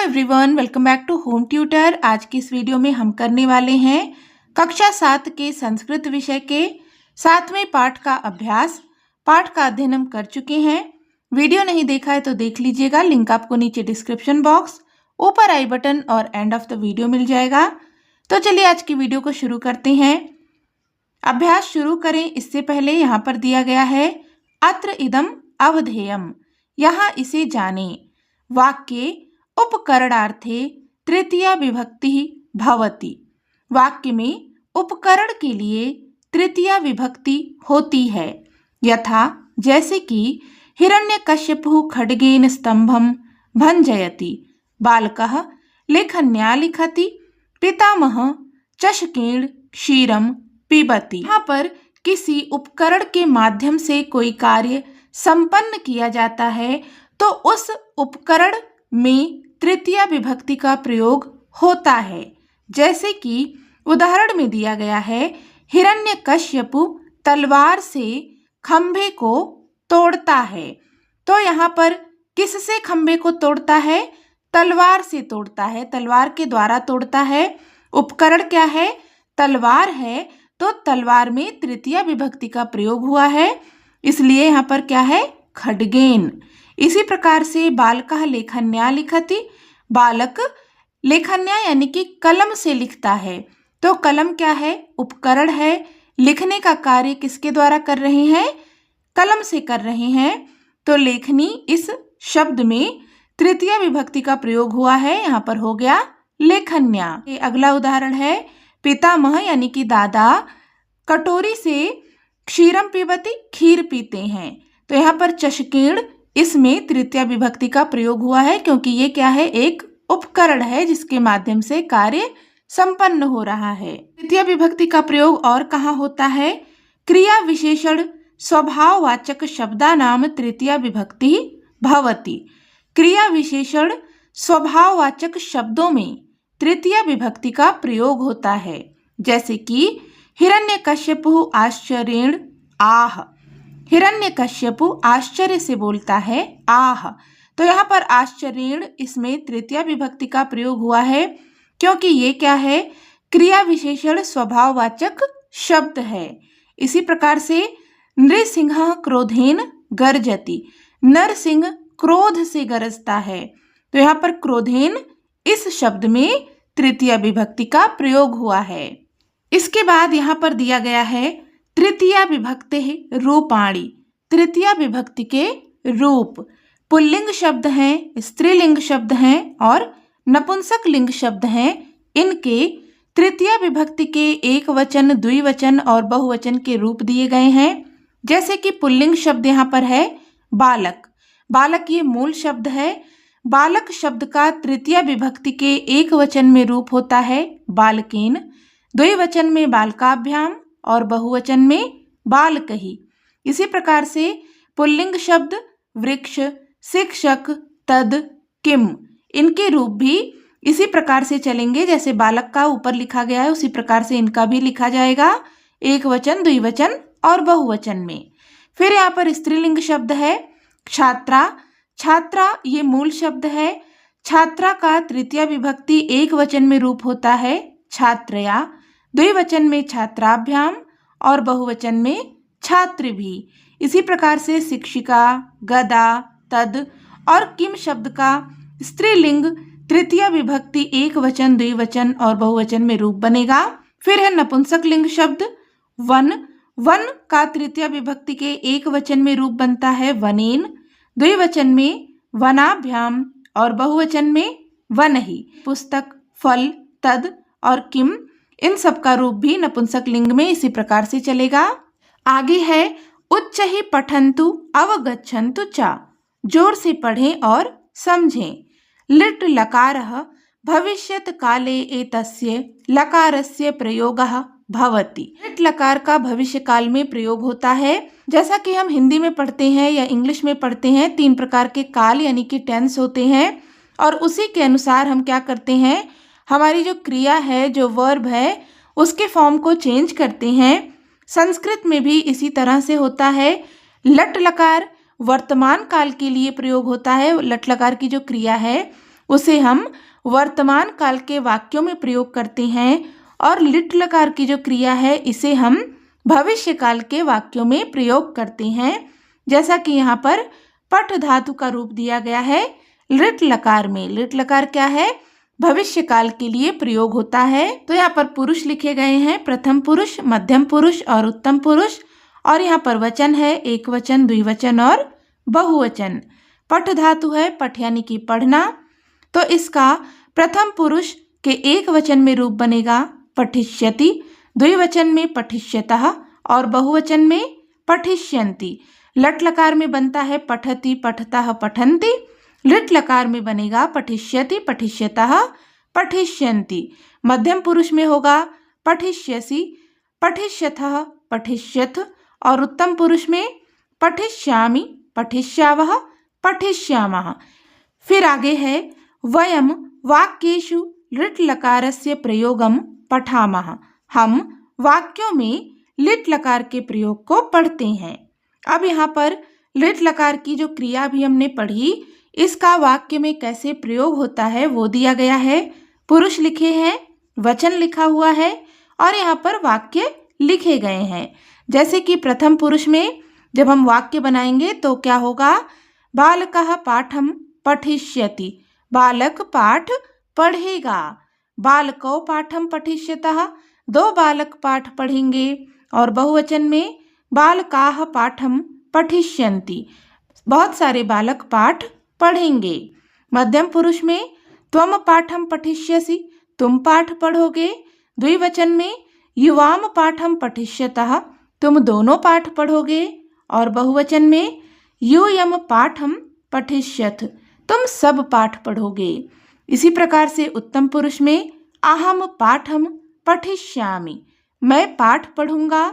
Everyone, welcome back to home tutor. आज की इस वीडियो में हम करने वाले हैं कक्षा 7 के संस्कृत विषय के 7वें पाठ का अभ्यास। पाठ का अध्ययन हम कर चुके हैं। वीडियो नहीं देखा है तो देख लीजिएगा, लिंक आपको नीचे डिस्क्रिप्शन बॉक्स, ऊपर आई बटन और एंड ऑफ द वीडियो मिल जाएगा। तो चलिए आज की वीडियो को शुरू करते हैं। अभ्यास शुरू करें इससे पहले यहाँ पर दिया गया है अत्र इदम अवधेयम, यहाँ इसे जाने। वाक्ये उपकरणार्थे तृतीया विभक्ति भवति, वाक्य में उपकरण के लिए तृतीया विभक्ति होती है। यथा जैसे कि हिरण्यकश्यपु खड्गेन स्तंभम भंजयति, बालकः लेखन्या लिखति, पितामहः चषकेण क्षीरम पिबति। यहाँ पर किसी उपकरण के माध्यम से कोई कार्य संपन्न किया जाता है तो उस उपकरण में तृतीया विभक्ति का प्रयोग होता है। जैसे कि उदाहरण में दिया गया है, हिरण्यकश्यपु तलवार से खंभे को तोड़ता है। तो यहाँ पर किससे खंभे को तोड़ता है? तलवार से तोड़ता है, तलवार के द्वारा तोड़ता है। उपकरण क्या है? तलवार है, तो तलवार में तृतीया विभक्ति का प्रयोग हुआ है, इसलिए यहाँ पर क्या है? खड्गेन। इसी प्रकार से बालकः लेखन्या लिखति, बालक लेखन्या यानी कि कलम से लिखता है। तो कलम क्या है? उपकरण है। लिखने का कार्य किसके द्वारा कर रहे हैं? कलम से कर रहे हैं। तो लेखनी इस शब्द में तृतीया विभक्ति का प्रयोग हुआ है, यहाँ पर हो गया लेखन्या। अगला उदाहरण है, पितामह यानी कि दादा कटोरी से क्षीरम पिबति, खीर पीते हैं। तो यहाँ पर चषकेण, इसमें तृतीया विभक्ति का प्रयोग हुआ है क्योंकि ये क्या है? एक उपकरण है जिसके माध्यम से कार्य संपन्न हो रहा है। तृतीया विभक्ति का प्रयोग और कहाँ होता है? क्रिया विशेषण स्वभाववाचक शब्दानाम तृतीया विभक्ति भवति। क्रिया विशेषण स्वभाववाचक शब्दों में तृतीया विभक्ति का प्रयोग होता है। जैसे कि हिरण्यकश्यपु आश्चर्येण आह, हिरण्यकश्यपु आश्चर्य से बोलता है आह। तो यहाँ पर आश्चर्येण, इसमें तृतीया विभक्ति का प्रयोग हुआ है क्योंकि ये क्या है? क्रिया विशेषण स्वभाववाचक शब्द है। इसी प्रकार से नृसिंह क्रोधेन गर्जति, नरसिंह क्रोध से गरजता है। तो यहाँ पर क्रोधेन इस शब्द में तृतीया विभक्ति का प्रयोग हुआ है। इसके बाद यहाँ पर दिया गया है तृतीया विभक्ति रूपाणि, तृतीया विभक्ति के रूप। पुल्लिंग शब्द हैं, स्त्रीलिंग शब्द हैं और नपुंसक लिंग शब्द हैं। इनके तृतीया विभक्ति के एक वचन, द्विवचन और बहुवचन के रूप दिए गए हैं। जैसे कि पुल्लिंग शब्द यहाँ पर है बालक, बालक ये मूल शब्द है। बालक शब्द का तृतीया विभक्ति के एक वचन में रूप होता है बालकेन, द्विवचन में बालकाभ्याम और बहुवचन में बालकहि। इसी प्रकार से पुल्लिंग शब्द वृक्ष, शिक्षक, तद, किम, इनके रूप भी इसी प्रकार से चलेंगे। जैसे बालक का ऊपर लिखा गया है उसी प्रकार से इनका भी लिखा जाएगा, एक वचन, द्विवचन और बहुवचन में। फिर यहाँ पर स्त्रीलिंग शब्द है छात्रा, छात्रा ये मूल शब्द है। छात्रा का तृतीया विभक्ति एक वचन में रूप होता है छात्रया, द्विवचन में छात्राभ्याम और बहुवचन में छात्र भी। इसी प्रकार से शिक्षिका, गदा, तद और किम शब्द का स्त्रीलिंग तृतीया विभक्ति एक वचन, द्विवचन और बहुवचन में रूप बनेगा। फिर है नपुंसक लिंग शब्द वन, वन का तृतीया विभक्ति के एक वचन में रूप बनता है वनेन, द्विवचन में वनाभ्याम और बहुवचन में वनहि। पुस्तक, फल, तद और किम, इन सब का रूप भी नपुंसक लिंग में इसी प्रकार से चलेगा। आगे है उच्च ही पठन्तु अवगच्छन्तु च, जोर से पढ़ें और समझें। लिट् लकारः भविष्यत् काले एतस्य लकारस्य प्रयोगः भवति। लिट् लकार का भविष्य काल में प्रयोग होता है। जैसा कि हम हिंदी में पढ़ते हैं या इंग्लिश में पढ़ते हैं, 3 प्रकार के काल यानी कि टेंस होते हैं और उसी के अनुसार हम क्या करते हैं, हमारी जो क्रिया है, जो वर्ब है, उसके फॉर्म को चेंज करते हैं। संस्कृत में भी इसी तरह से होता है। लट लकार वर्तमान काल के लिए प्रयोग होता है। लट लकार की जो क्रिया है उसे हम वर्तमान काल के वाक्यों में प्रयोग करते हैं और लिट लकार की जो क्रिया है इसे हम भविष्य काल के वाक्यों में प्रयोग करते हैं। जैसा कि यहाँ पर पठ धातु का रूप दिया गया है लिट लकार में। लिट लकार क्या है? भविष्य काल के लिए प्रयोग होता है। तो यहाँ पर पुरुष लिखे गए हैं, प्रथम पुरुष, मध्यम पुरुष और उत्तम पुरुष। और यहाँ पर वचन है एक वचन, द्विवचन और बहुवचन। पठ धातु है पठ यानी कि पढ़ना, तो इसका प्रथम पुरुष के एक वचन में रूप बनेगा पठिष्यति, द्विवचन में पठिष्यतः और बहुवचन में पठिष्यन्ति। लट लकार में बनता है पठति, पठतः, पठन्ति। लिट लकार में बनेगा पठिष्यति, पठिष्यतः, पठिष्यन्ति। मध्यम पुरुष में होगा पठिष्यसि, पठिष्यथः, पठिष्यथ और उत्तम पुरुष में पठिष्यामि, पठिष्यावः, पठिष्यामः। फिर आगे है वयम वाक्येषु लिट् लकारस्य प्रयोगम पठामः। हम वाक्यों में लिट् लकार के प्रयोग को पढ़ते हैं। अब यहाँ पर लिट् लकार की जो क्रिया भी हमने पढ़ी, इसका वाक्य में कैसे प्रयोग होता है वो दिया गया है। पुरुष लिखे हैं, वचन लिखा हुआ है और यहाँ पर वाक्य लिखे गए हैं। जैसे कि प्रथम पुरुष में जब हम वाक्य बनाएंगे तो क्या होगा? बालकः पाठं पठिष्यति, बालक पाठ पढ़ेगा। बालकौ पाठं पठिष्यतः, दो बालक पाठ पढ़ेंगे। और बहुवचन में बालकाः पाठं पठिष्यन्ति, बहुत सारे बालक पाठ पढ़ेंगे। मध्यम पुरुष में त्वम पाठं पठिष्यसि, तुम पाठ पढ़ोगे। द्विवचन में युवाम पाठं पठिष्यतः, तुम दोनों पाठ पढ़ोगे। और बहुवचन में यूयम पाठं पठिष्यथ, तुम सब पाठ पढ़ोगे। इसी प्रकार से उत्तम पुरुष में अहम पाठं पठिष्यामि, मैं पाठ पढ़ूंगा।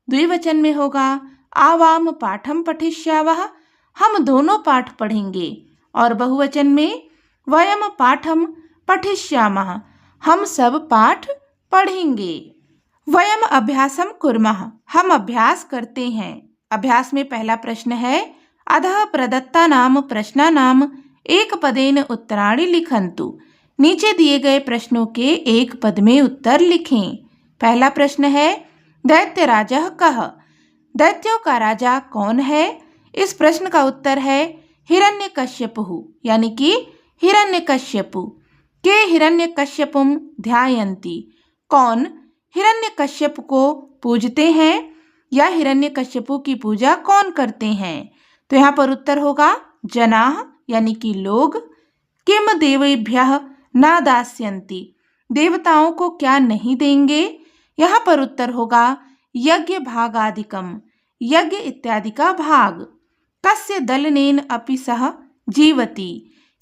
द्विवचन में होगा आवाम पाठं पठिष्यावः, हम दोनों पाठ पढ़ेंगे। और बहुवचन में वयम पाठं पठिष्यामः, हम सब पाठ पढ़ेंगे। वयम अभ्यासम कुर्मः, हम अभ्यास करते हैं। अभ्यास में पहला प्रश्न है अधः प्रदत्ता नाम प्रश्ना नाम एक पदेन उत्तराणि लिखन्तु। नीचे दिए गए प्रश्नों के एक पद में उत्तर लिखें। पहला प्रश्न है दैत्य राजा कः, दैत्यों का राजा कौन है? इस प्रश्न का उत्तर है हिरण्यकश्यपु, यानी कि हिरण्यकश्यपु। के हिरण्यकश्यपुम ध्यायन्ति, कौन हिरण्यकश्यप को पूजते हैं या हिरण्यकश्यपु की पूजा कौन करते हैं? तो यहाँ पर उत्तर होगा जनाः, यानी कि लोग। किम देवेभ्यः न दास्यन्ति, देवताओं को क्या नहीं देंगे? यहाँ पर उत्तर होगा यज्ञ भागादिकम, यज्ञ इत्यादि का भाग। कस्य दलनेन अपि सः जीवति,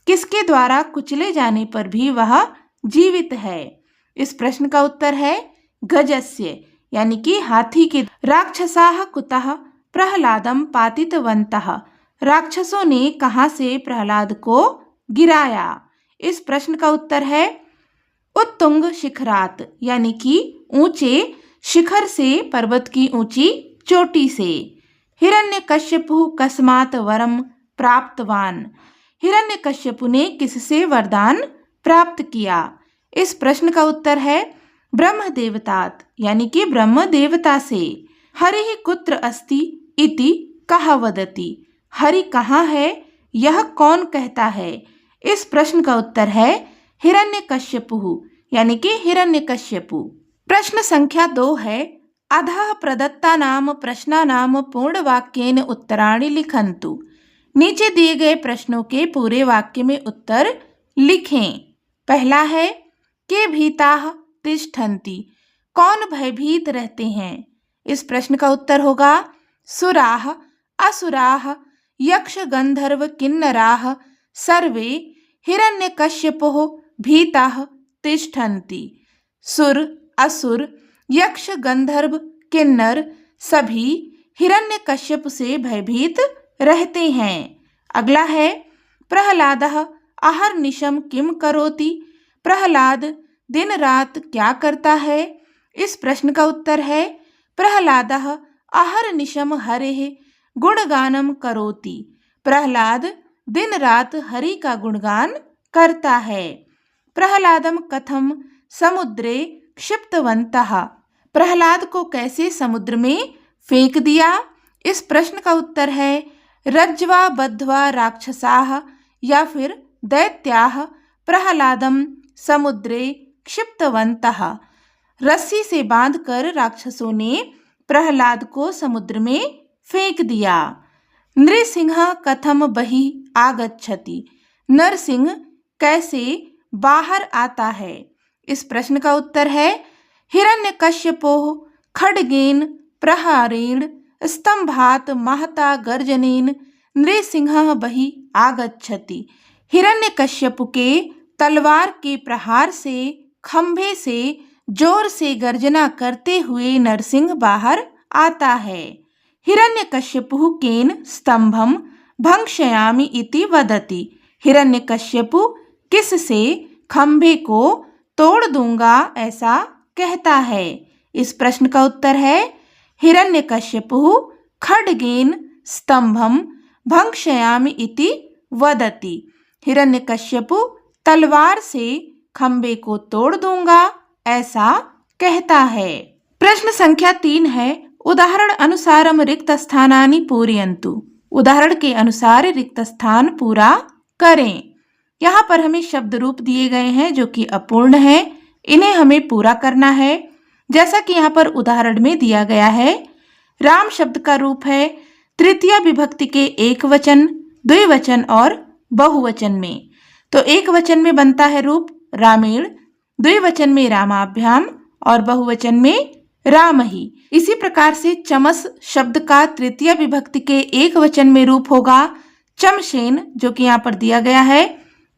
किसके द्वारा कुचले जाने पर भी वह जीवित है? इस प्रश्न का उत्तर है गजस्य, यानी कि हाथी के। राक्षसाः कुतः प्रहलादं पातितवन्तः, राक्षसों ने कहाँ से प्रहलाद को गिराया? इस प्रश्न का उत्तर है उत्तुंग शिखरात, यानी कि ऊंचे शिखर से, पर्वत की ऊंची चोटी से। हिरण्यकश्यपु कस्मात् वरम प्राप्तवान, हिरण्यकश्यपु ने किससे वरदान प्राप्त किया? इस प्रश्न का उत्तर है ब्रह्म देवतात, यानी कि ब्रह्म देवता से। हरिः कुत्र अस्ति इति कः वदति, हरि कहाँ है यह कौन कहता है? इस प्रश्न का उत्तर है हिरण्यकश्यपु, यानी कि हिरण्यकश्यपु। प्रश्न संख्या 2 है अधः प्रदत्ता नाम प्रश्ना नाम पूर्ण वाक्येन उत्तराणि लिखन्तु। नीचे दिए गए प्रश्नों के पूरे वाक्य में उत्तर लिखें। पहला है के भीताः तिष्ठन्ति, कौन भयभीत रहते हैं? इस प्रश्न का उत्तर होगा सुराः असुराः यक्ष गंधर्व किन्नराः सर्वे हिरण्यकश्यपोः भीताः तिष्ठन्ति। सुर, असुर, यक्ष, गंधर्व, किन्नर सभी हिरण्यकश्यप से भयभीत रहते हैं। अगला है प्रहलादः अहर्निशं किम करोति, प्रहलाद दिन रात क्या करता है? इस प्रश्न का उत्तर है प्रहलादः अहर्निशं हरेः गुणगानम करोति, प्रहलाद दिन रात हरि का गुणगान करता है। प्रहलादम कथम समुद्रे क्षिप्तवन्तः। प्रहलाद को कैसे समुद्र में फेंक दिया? इस प्रश्न का उत्तर है रज्ज्वा बद्ध्वा राक्षसाः या फिर दैत्याः प्रहलादम समुद्रे क्षिप्तवन्तः। रस्सी से बांधकर राक्षसों ने प्रहलाद को समुद्र में फेंक दिया। नृसिंह कथम बहि आगच्छति। नरसिंह कैसे बाहर आता है? इस प्रश्न का उत्तर है हिरण्यकश्यपोः खड्गेन प्रहारेण स्तंभात् महता गर्जनेन नृसिंह बहि आगच्छति। हिरण्यकश्यप के तलवार के प्रहार से खंभे से जोर से गर्जना करते हुए नरसिंह बाहर आता है। हिरण्यकश्यपुः केन स्तंभम भंक्षयामि इति वदति। हिरण्यकश्यपु किससे खंभे को तोड़ दूंगा ऐसा कहता है? इस प्रश्न का उत्तर है हिरण्यकश्यपुः खड्गेन स्तंभम भंक्षयामि इति वदति। हिरण्यकश्यपु तलवार से खंभे को तोड़ दूंगा ऐसा कहता है। प्रश्न संख्या 3 है उदाहरण अनुसारम रिक्त स्थानानि पूरयन्तु। उदाहरण के अनुसार रिक्त स्थान पूरा करें। यहाँ पर हमें शब्द रूप दिए गए हैं जो कि अपूर्ण है, इन्हें हमें पूरा करना है। जैसा कि यहाँ पर उदाहरण में दिया गया है, राम शब्द का रूप है तृतीय विभक्ति के एक वचन, द्विवचन और बहुवचन में। तो एक वचन में बनता है रूप रामेण, द्विवचन में रामाभ्याम और बहुवचन में राम ही। इसी प्रकार से चमस शब्द का तृतीय विभक्ति के एक वचन में रूप होगा चमसेन, जो कि यहाँ पर दिया गया है।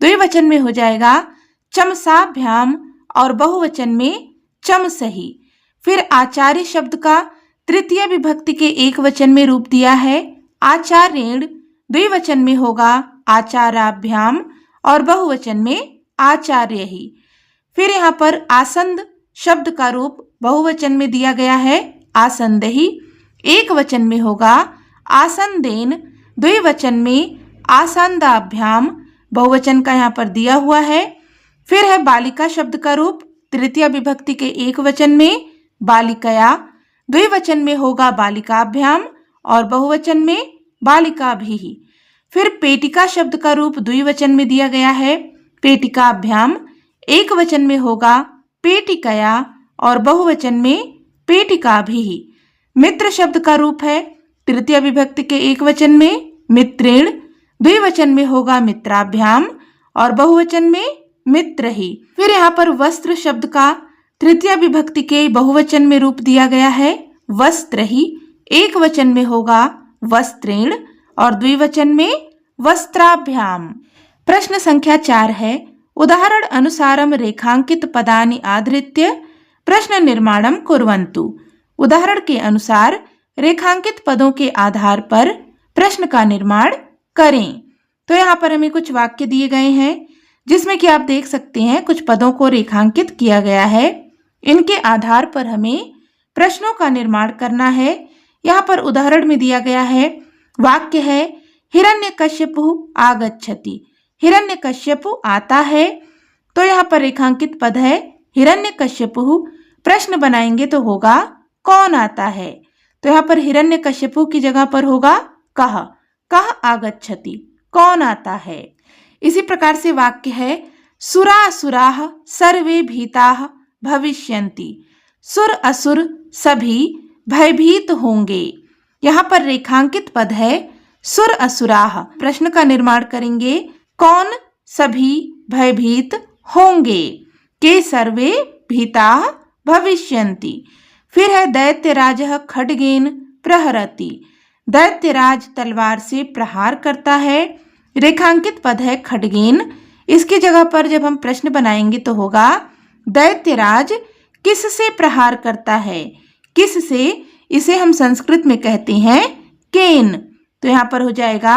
द्विवचन में हो जाएगा चमसाभ्याम और बहुवचन में चमसही। फिर आचार्य शब्द का तृतीय विभक्ति के एक वचन में रूप दिया है आचार्येण, द्विवचन में होगा आचाराभ्याम और बहुवचन में आचार्य ही। फिर यहाँ पर आसंद शब्द का रूप बहुवचन में दिया गया है आसंदही, एक वचन में होगा आसंदेन, द्विवचन में आसंदाभ्याम, बहुवचन का यहाँ पर दिया हुआ है। फिर है बालिका शब्द का रूप तृतीय विभक्ति के एक वचन में बालिकया, द्विवचन में होगा बालिकाभ्याम और बहुवचन में बालिकाभिः। फिर पेटिका शब्द का रूप द्विवचन में दिया गया है पेटिकाभ्याम, एक वचन में होगा पेटिकया और बहुवचन में पेटिकाभिः। मित्र शब्द का रूप है तृतीय विभक्ति के एक वचन में मित्रेण, द्विवचन में होगा मित्राभ्याम और बहुवचन में मित्र ही। फिर यहाँ पर वस्त्र शब्द का तृतीय विभक्ति के बहुवचन में रूप दिया गया है वस्त्र ही, एक वचन में होगा वस्त्रेण और द्विवचन में वस्त्राभ्याम। प्रश्न संख्या 4 है उदाहरण अनुसारम रेखांकित पदानि आधृत्य प्रश्न निर्माणम कुर्वन्तु। उदाहरण के अनुसार रेखांकित पदों के आधार पर प्रश्न का निर्माण करें। तो यहाँ पर हमें कुछ वाक्य दिए गए हैं जिसमें कि आप देख सकते हैं कुछ पदों को रेखांकित किया गया है। इनके आधार पर हमें प्रश्नों का निर्माण करना है। यहाँ पर उदाहरण में दिया गया है वाक्य है हिरण्यकश्यपु आगच्छति। हिरण्यकश्यपु आता है, तो यहाँ पर रेखांकित पद है हिरण्यकश्यपु। प्रश्न बनाएंगे तो होगा कौन आता है, तो यहाँ पर हिरण्यकश्यपु की जगह पर होगा कः आगच्छति, कौन आता है। इसी प्रकार से वाक्य है सुरासुराः सर्वे भीताः भविष्यन्ति। सुर असुर सभी भयभीत होंगे। यहाँ पर रेखांकित पद है सुर असुराः। प्रश्न का निर्माण करेंगे कौन सभी भयभीत होंगे, के सर्वे भीताः भविष्यन्ति। फिर है दैत्यराजः खड्गेन प्रहरति। दैत्यराज तलवार से प्रहार करता है। रेखांकित पद है खड्गेन। इसकी जगह पर जब हम प्रश्न बनाएंगे तो होगा दैत्यराज किससे प्रहार करता है, किससे, इसे हम संस्कृत में कहते हैं केन। तो यहाँ पर हो जाएगा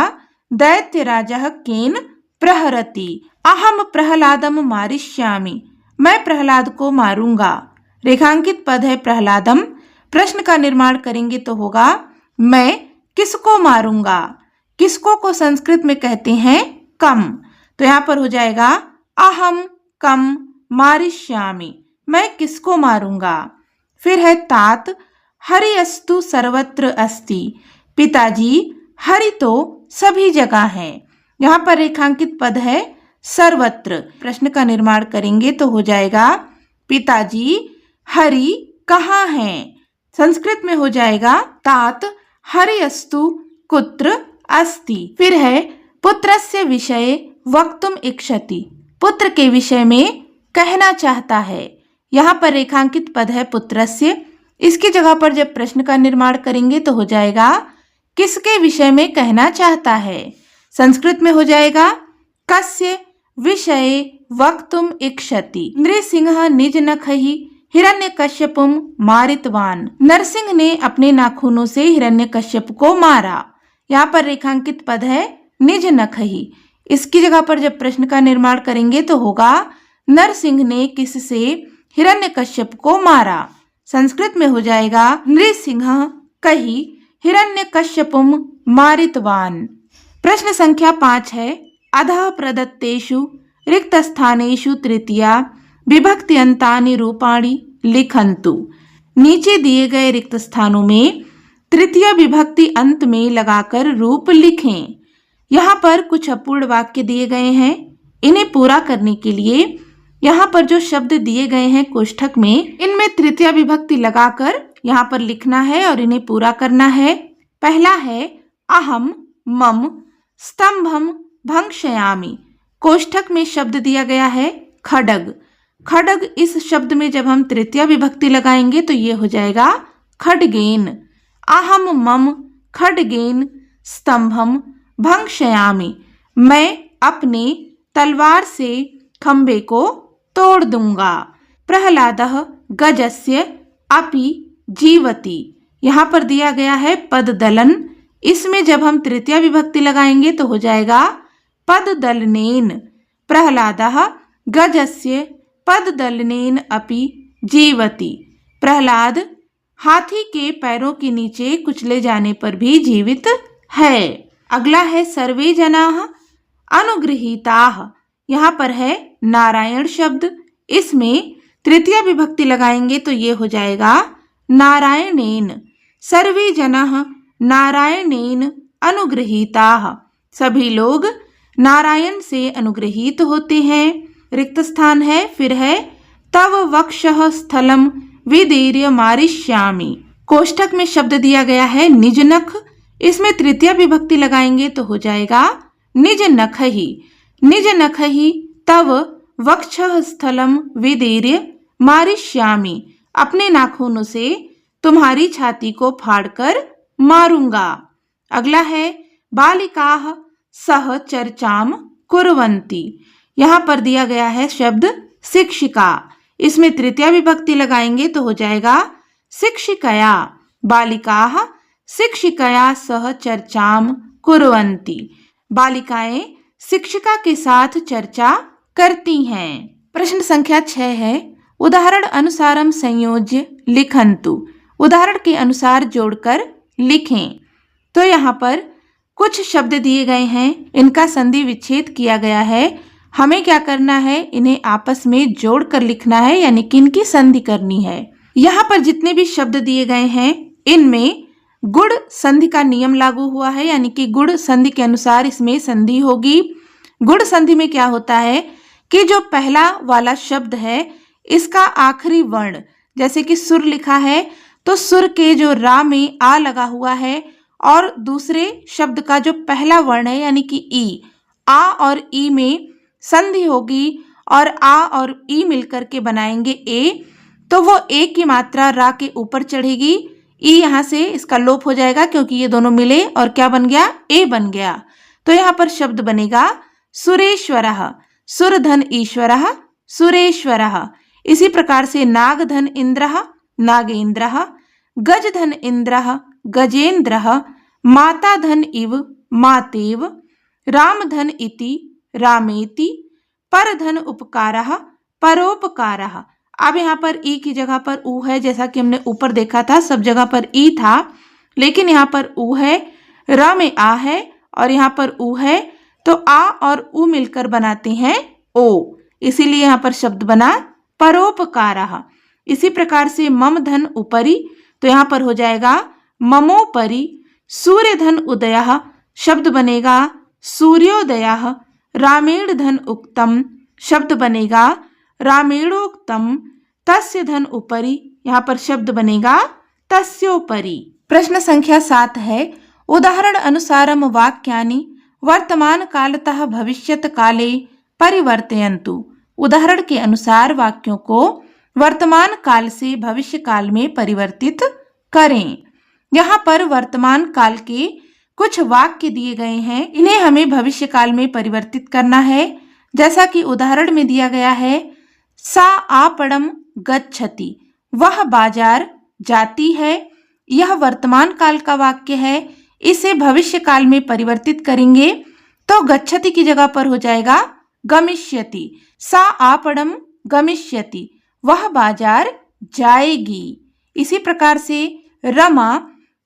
दैत्यराजः केन प्रहरति। अहम प्रहलादम मारिष्यामि। मैं प्रहलाद को मारूंगा। रेखांकित पद है प्रहलादम। प्रश्न का निर्माण करेंगे तो होगा मैं किसको मारूंगा। किसको को संस्कृत में कहते हैं कम। तो यहाँ पर हो जाएगा अहम कम मारिष्यामि, मैं किसको मारूंगा। फिर है तात, हरि अस्तु सर्वत्र अस्ति, पिताजी हरि तो सभी जगह है। यहाँ पर रेखांकित पद है सर्वत्र। प्रश्न का निर्माण करेंगे तो हो जाएगा पिताजी हरि कहाँ हैं। संस्कृत में हो जाएगा तात हरि अस्तु कुत्र अस्ति। फिर है पुत्रस्य विषये वक्तुम इच्छति, पुत्र के विषय में कहना चाहता है। यहाँ पर रेखांकित पद है पुत्रस्य। इसकी जगह पर जब प्रश्न का निर्माण करेंगे तो हो जाएगा किसके विषय में कहना चाहता है। संस्कृत में हो जाएगा कस्य विषये वक्तुम इच्छति। नृसिंह निज नखहि हिरण्यकश्यपुम मारितवान, नरसिंह ने अपने नाखूनों से हिरण्यकश्यप को मारा। यहाँ पर रेखांकित पद है निज नखहि। इसकी जगह पर जब प्रश्न का निर्माण करेंगे तो होगा नरसिंह ने किससे हिरण्यकश्यप को मारा। संस्कृत में हो जाएगा नृसिंह कहि हिरण्यकश्यपुम मारितवान। प्रश्न संख्या 5 है अधः प्रदत्तेषु रिक्तस्थानेषु तृतीया विभक्त्यन्तानि रूपाणि लिखन्तु। नीचे दिए गए रिक्त स्थानों में तृतीय विभक्ति अंत में लगाकर रूप लिखें। यहाँ पर कुछ अपूर्ण वाक्य दिए गए हैं। इन्हें पूरा करने के लिए यहाँ पर जो शब्द दिए गए हैं कोष्ठक में, इनमें तृतीय विभक्ति लगाकर यहाँ पर लिखना है और इन्हें पूरा करना है। पहला है अहम मम स्तंभम भंक्षयामि। कोष्ठक में शब्द दिया गया है खड्ग। खड्ग इस शब्द में जब हम तृतीय विभक्ति लगाएंगे तो ये हो जाएगा खड्गेन। अहम मम खड्गेन स्तंभम भंक्षयामि, मैं अपने तलवार से खंबे को तोड़ दूंगा। प्रहलादः गजस्य अपि जीवति। यहाँ पर दिया गया है पद दलन। इसमें जब हम तृतीय विभक्ति लगाएंगे तो हो जाएगा पद दलनेन। प्रहलादः गजस्य पद दलनेन अपि जीवति। प्रहलाद हाथी के पैरों के नीचे कुचले जाने पर भी जीवित है। अगला है सर्वे जनाः अनुगृहीताः। यहाँ पर है नारायण शब्द। इसमें तृतीय विभक्ति लगाएंगे तो ये हो जाएगा नारायणेन। सर्वे जनाः नारायणेन अनुगृहीताः, सभी लोग नारायण से अनुग्रहित होते हैं। रिक्त स्थान है। फिर है तव वक्षः स्थलम विदीर्य मारिष्यामि। कोष्ठक में शब्द दिया गया है निज नख। इसमें तृतीय विभक्ति लगाएंगे तो हो जाएगा निज नखहि। निज नखहि तव वक्षः स्थलम विदीर्य मारिष्यामि, अपने नाखूनों से तुम्हारी छाती को फाड़कर मारूंगा। अगला है बालिकाः सह चर्चाम कुर्वन्ति। यहाँ पर दिया गया है शब्द शिक्षिका। इसमें तृतीय विभक्ति लगाएंगे तो हो जाएगा शिक्षिकया। बालिकाः शिक्षिकया सह चर्चाम कुर्वन्ति, बालिकाएं शिक्षिका के साथ चर्चा करती हैं। प्रश्न संख्या 6 है उदाहरण अनुसारम संयोज्य लिखन्तु। उदाहरण के अनुसार जोड़कर लिखें। तो यहाँ पर कुछ शब्द दिए गए हैं, इनका संधि विच्छेद किया गया है। हमें क्या करना है, इन्हें आपस में जोड़कर लिखना है, यानी कि इनकी संधि करनी है। यहाँ पर जितने भी शब्द दिए गए हैं इनमें गुण संधि का नियम लागू हुआ है, यानी कि गुण संधि के अनुसार इसमें संधि होगी। गुण संधि में क्या होता है कि जो पहला वाला शब्द है इसका आखिरी वर्ण, जैसे कि सुर लिखा है तो सुर के जो रा में आ लगा हुआ है, और दूसरे शब्द का जो पहला वर्ण है यानी कि ई, आ और ई में संधि होगी और आ और ई मिलकर के बनाएंगे ए, तो वो ए की मात्रा रा के ऊपर चढ़ेगी। ई यहाँ से इसका लोप हो जाएगा क्योंकि ये दोनों मिले और क्या बन गया, ए बन गया। तो यहाँ पर शब्द बनेगा सुरेश्वरः, सुरधन ईश्वरः सुरेश्वरः। इसी प्रकार से नागधन इंद्रः नागेंद्रः, गजधन इंद्रः गजेंद्रः, माताधन इव मातेव, रामधन इति रामेति, परधन उपकारः परोपकारः। अब यहाँ पर ई की जगह पर ऊ है, जैसा कि हमने ऊपर देखा था सब जगह पर ई था, लेकिन यहाँ पर ऊ है, र में आ है और यहाँ पर ऊ है, तो आ और ऊ मिलकर बनाते हैं ओ। इसीलिए यहाँ पर शब्द बना परोपकारः। इसी प्रकार से मम धन उपरि, तो यहाँ पर हो जाएगा ममोपरि। सूर्य धन उदयः, शब्द बनेगा सूर्योदयः। रामेण धन उक्तम, शब्द बनेगा रामेणोक्तम। तस्य धन उपरि, यहाँ पर शब्द बनेगा तस्योपरि। प्रश्न संख्या 7 है, उदाहरण अनुसारम वाक्यानि वर्तमान कालतः भविष्यत काले परिवर्तयन्तु। उदाहरण के अनुसार वाक्यों को वर्तमान काल से भविष्य काल में परिवर्तित करें। यहाँ पर वर्तमान काल के कुछ वाक्य दिए गए हैं, इन्हें हमें भविष्य काल में परिवर्तित करना है। जैसा कि उदाहरण में दिया गया है, सा आपणम गच्छति, वह बाजार जाती है। यह वर्तमान काल का वाक्य है, इसे भविष्य काल में परिवर्तित करेंगे तो गच्छति की जगह पर हो जाएगा गमिष्यति। सा आपणम गमिष्यति, वह बाजार जाएगी। इसी प्रकार से रमा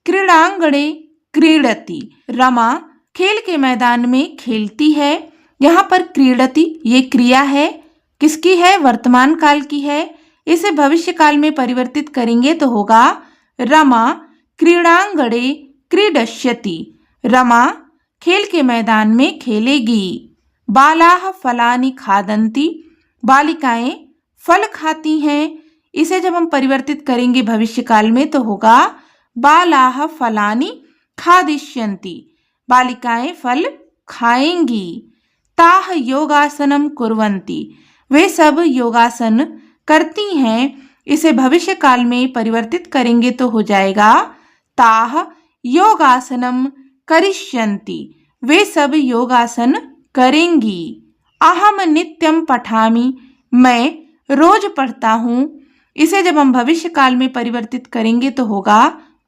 क्रीड़ांगणे क्रीडति, रमा खेल के मैदान में खेलती है। यहाँ पर क्रीडति ये क्रिया है, किसकी है? वर्तमान काल की है। इसे भविष्य काल में परिवर्तित करेंगे तो होगा रमा क्रीड़ांगणे क्रीडष्यति, रमा खेल के मैदान में खेलेगी। बालाः फलानि खादन्ति, बालिकाएं फल खाती हैं। इसे जब हम परिवर्तित करेंगे भविष्य काल में तो होगा बालाः फलानि खादिष्यन्ति, बालिकाएं फल खाएंगी। ताः योगासनम कुर्वन्ति, वे सब योगासन करती हैं। इसे भविष्य काल में परिवर्तित करेंगे तो हो जाएगा ताः योगासनम करिष्यन्ति, वे सब योगासन करेंगी। अहम नित्यम पठामि, मैं रोज पढ़ता हूँ। इसे जब हम भविष्य काल में परिवर्तित करेंगे तो होगा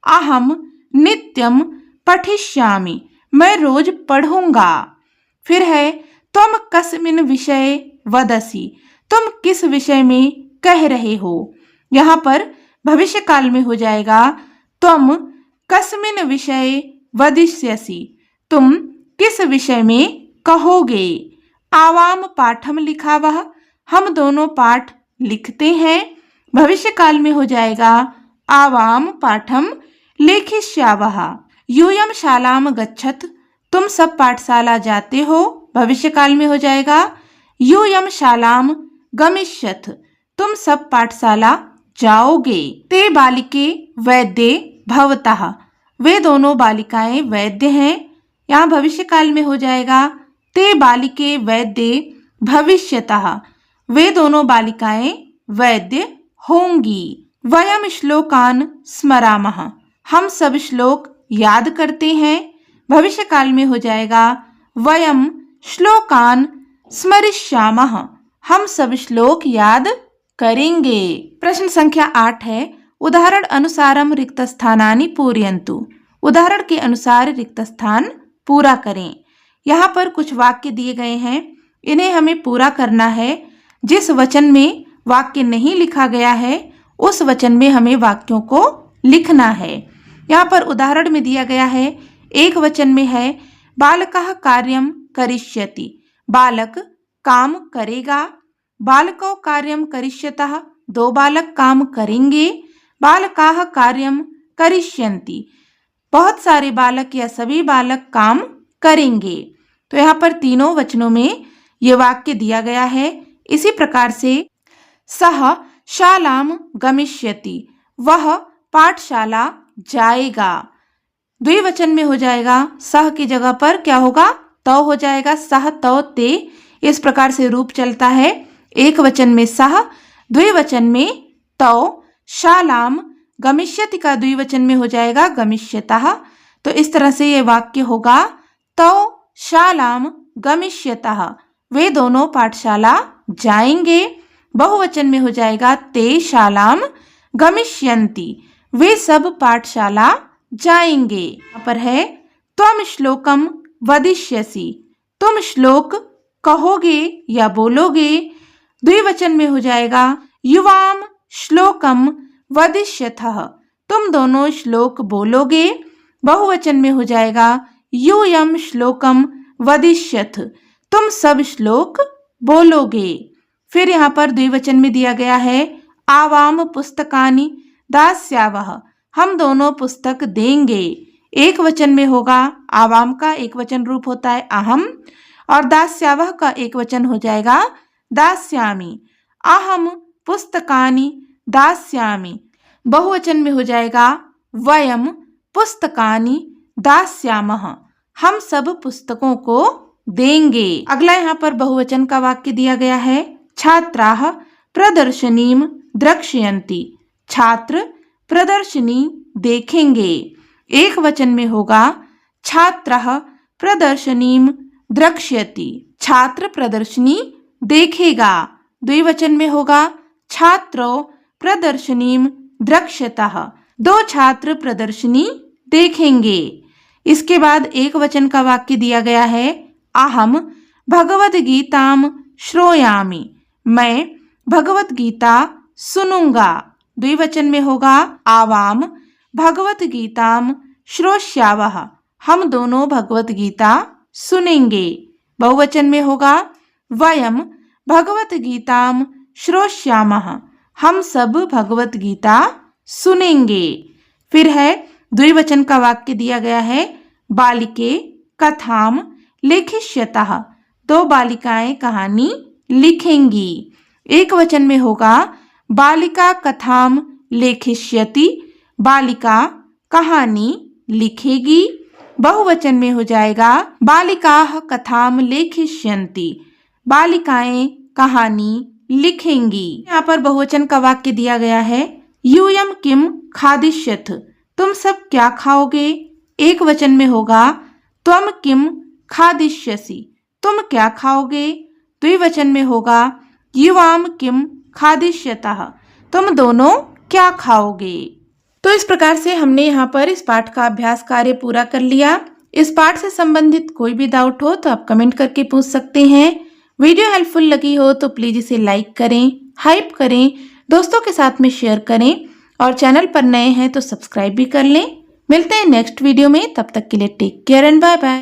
अहम नित्यम पठिष्यामि, मैं रोज पढ़ूंगा। फिर है त्वम कस्मिन् विषये वदसि, तुम किस विषय में कह रहे हो। यहाँ पर भविष्य काल में हो जाएगा त्वम कस्मिन् विषये वदिष्यसि, तुम किस विषय में कहोगे। आवाम पाठम लिखावः, हम दोनों पाठ लिखते हैं। भविष्य काल में हो जाएगा आवाम पाठम लेखिष्यावः। यूयं शालाम गच्छत, तुम सब पाठशाला जाते हो। भविष्य काल में हो जाएगा यूयं शालाम गमिष्यथ, तुम सब पाठशाला जाओगे। ते बालिके वैद्ये भवतः, वे दोनों बालिकाएं वैद्य हैं। यहाँ भविष्य काल में हो जाएगा ते बालिके वैद्ये भविष्यतः, वे दोनों बालिकाएं वैद्य होंगी। वयम श्लोकान स्मरामः, हम सब श्लोक याद करते हैं। भविष्य काल में हो जाएगा वयम श्लोकान स्मरिष्यामः, हम सब श्लोक याद करेंगे। प्रश्न संख्या 8 है, उदाहरण अनुसारम रिक्त स्थानानि पूरयन्तु। उदाहरण के अनुसार रिक्त स्थान पूरा करें। यहाँ पर कुछ वाक्य दिए गए हैं, इन्हें हमें पूरा करना है। जिस वचन में वाक्य नहीं लिखा गया है उस वचन में हमें वाक्यों को लिखना है। यहाँ पर उदाहरण में दिया गया है, एक वचन में है बालकः कार्यं करिष्यति, बालक काम करेगा। बालकौ कार्यं करिष्यतः, दो बालक काम करेंगे। बालकाः कार्यं करिष्यन्ति, बहुत सारे बालक या सभी बालक काम करेंगे। तो यहाँ पर तीनों वचनों में ये वाक्य दिया गया है। इसी प्रकार से सः शालाम गमिष्यति, वह पाठशाला जाएगा। द्विवचन में हो जाएगा सह की जगह पर क्या होगा तौ हो जाएगा, सह तौ ते, इस प्रकार से रूप चलता है। एक वचन में सह, द्विवचन में तौ। शालाम गमिष्यति का द्विवचन में हो जाएगा गमिष्यतः। तो इस तरह से ये वाक्य होगा तौ शालाम गमिष्यतः, वे दोनों पाठशाला जाएंगे। बहुवचन में हो जाएगा ते शालाम गमिष्यन्ति, वे सब पाठशाला जाएंगे। यहाँ पर है त्वम श्लोकम वदिष्यसि, तुम श्लोक कहोगे या बोलोगे। द्विवचन में हो जाएगा युवाम श्लोकम वदिष्यथः, तुम दोनों श्लोक बोलोगे। बहुवचन में हो जाएगा यूयम श्लोकम वदिष्यथ, तुम सब श्लोक बोलोगे। फिर यहाँ पर द्विवचन में दिया गया है आवाम पुस्तकानि दास्यावः, हम दोनों पुस्तक देंगे। एक वचन में होगा आवाम का एक वचन रूप होता है अहम और दास्यावः का एक वचन हो जाएगा दास्यामि। अहम पुस्तकानि दास्यामि। बहुवचन में हो जाएगा वयम पुस्तकानि दास्यामः, हम सब पुस्तकों को देंगे। अगला यहाँ पर बहुवचन का वाक्य दिया गया है छात्राः प्रदर्शनीं द्रक्ष्यन्ति, छात्र प्रदर्शनी देखेंगे। एक वचन में होगा छात्रः प्रदर्शनीं द्रक्ष्यति, छात्र प्रदर्शनी देखेगा। द्विवचन में होगा छात्रो प्रदर्शनीं द्रक्ष्यतः, दो छात्र प्रदर्शनी देखेंगे। इसके बाद एक वचन का वाक्य दिया गया है अहम भगवद गीताम श्रोयामि, मैं भगवत गीता सुनूंगा। द्विवचन में होगा आवाम भगवत गीताम श्रोष्यावः, हम दोनों भगवत गीता सुनेंगे। बहुवचन में होगा वयम भगवत गीताम श्रोष्यामः, हम सब भगवत गीता सुनेंगे। फिर है द्विवचन का वाक्य दिया गया है बालिके कथाम लेखिष्यतः, दो बालिकाएं कहानी लिखेंगी। एक वचन में होगा बालिका कथाम लेखिष्यति, बालिका कहानी लिखेगी। बहुवचन में हो जाएगा बालिकाः कथाम लेखिष्यन्ति, बालिकाएं कहानी लिखेंगी। यहाँ पर बहुवचन का वाक्य दिया गया है यूयम किम खादिष्यथ, तुम सब क्या खाओगे। एक वचन में होगा त्वम किम खादिष्यसि, तुम क्या खाओगे। द्विवचन में होगा युवाम किम खादिष्यतः, तुम दोनों क्या खाओगे। तो इस प्रकार से हमने यहाँ पर इस पाठ का अभ्यास कार्य पूरा कर लिया। इस पाठ से संबंधित कोई भी डाउट हो तो आप कमेंट करके पूछ सकते हैं। वीडियो हेल्पफुल लगी हो तो प्लीज इसे लाइक करें, हाइप करें, दोस्तों के साथ में शेयर करें और चैनल पर नए हैं तो सब्सक्राइब भी कर लें। मिलते हैं नेक्स्ट वीडियो में, तब तक के लिए take care and bye bye.